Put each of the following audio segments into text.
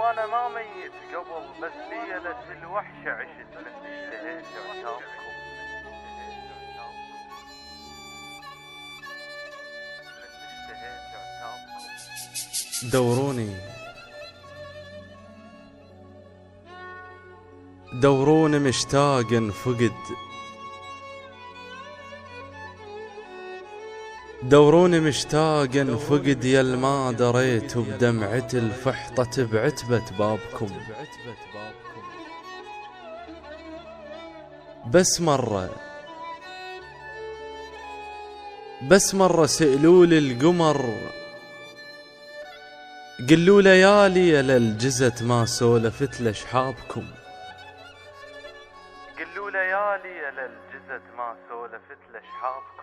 وانا ما ميت قبل، بس ليلة الوحشة عشت من اشتهيت عتابكم. دوروني مشتاق فقد، دوروني مشتاق فقد، يل ما دريت بدمعة الفحطة بعتبة بابكم. بس مرة سألولي القمر، قلوا ليالي يا للجزت ما سولفت لشحابكم. قلوا ليالي يا للجزت ما سولفت لشحابكم.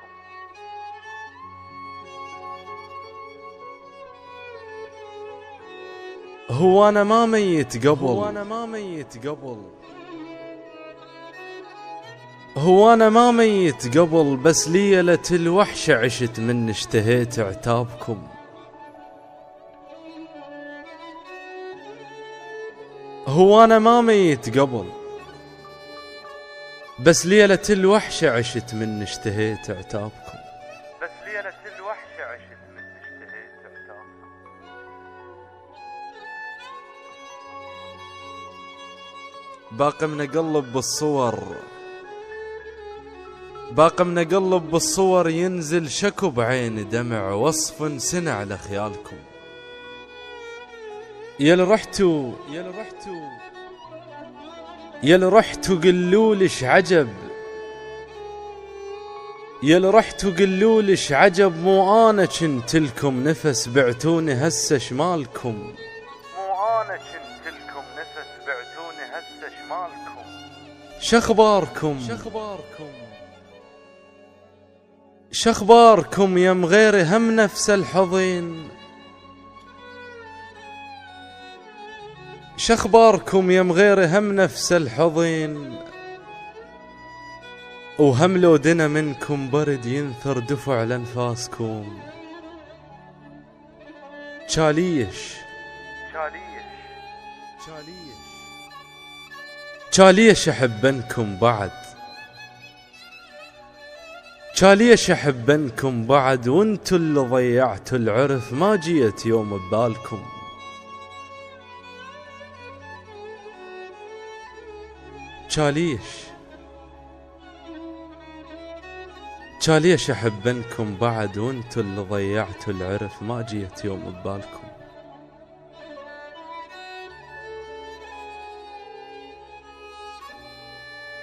هو أنا ما ميت قبل، هو أنا ما ميت قبل، بس ليلة الوحشة عشت من اشتهيت عتابكم. هو أنا ما ميت قبل، بس ليلة الوحشة عشت من اشتهيت عتابكم. بس ليلة الوحشة عشت من اشتهيت عتابكم. باقي منقلب بالصور، باقي منقلب بالصور، ينزل شكو بعين دمع وصف سنع لخيالكم. يل رحتوا قلولش عجب، يل رحتوا قلولش عجب، مو انا كنت لكم نفس بعتوني هسه شمالكم. مو انا كنت لكم نفس بعتوني هسه شمالكم. شخباركم يم غيري هم نفس الحضين، شخباركم يم غيري هم نفس الحضين، وهم لو دنا منكم برد ينثر دفع لانفاسكم. شاليش احبنكم بعد، شاليش احبنكم بعد، وانتو اللي ضيعتوا العرف ما جيت يوم ببالكم. شاليش احبنكم بعد، وانتو اللي ضيعتوا العرف ما جيت يوم ببالكم.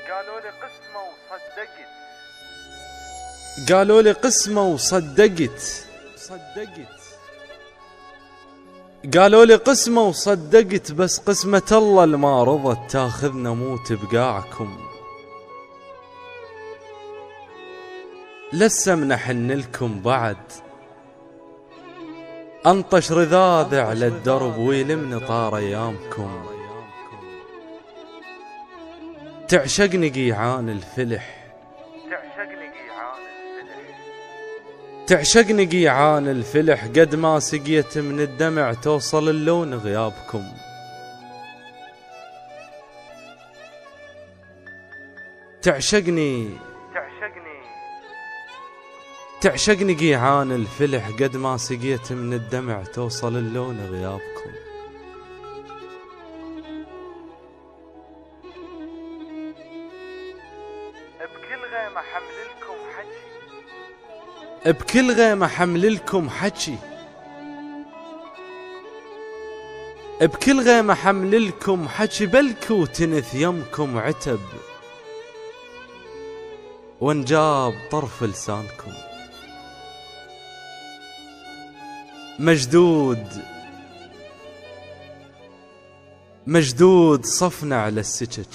قالوا لي قسمة وصدقت، قالوا لي قسمة وصدقت، قالوا لي قسمة وصدقت، بس قسمة الله اللي ما رضت تاخذنا موت بقاعكم. لسه منحن لكم بعد، انطش رذاذ على الدرب ويلمني طار ايامكم. تعشقني قيعان الفلح، تعشقني قيعان الفلح، قد ما سقيت من الدمع توصل اللون غيابكم. تعشقني قيعان الفلح، قد ما سقيت من الدمع توصل اللون غيابكم. بكل غيمة حمللكم حكي، بكل غيمة حمللكم حكي، بكل غيمة حمللكم حكي، بلكو تنث يمكم عتب وانجاب طرف لسانكم. مجدود صفنا على السكك،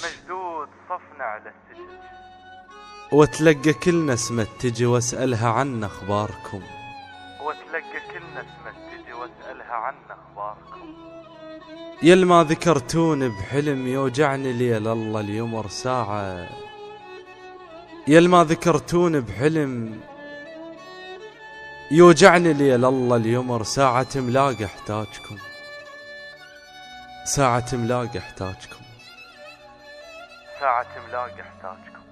وتلقى كل نسمة تجي واسألها عن اخباركم. يل ما ذكرتون بحلم يوجعني ليل الله اليمر ساعة، يل ما ذكرتون بحلم يوجعني ليل الله اليمر ساعة ملاقى احتاجكم. ساعة ملاقي احتاجكم. ساعة ملاقي احتاجكم.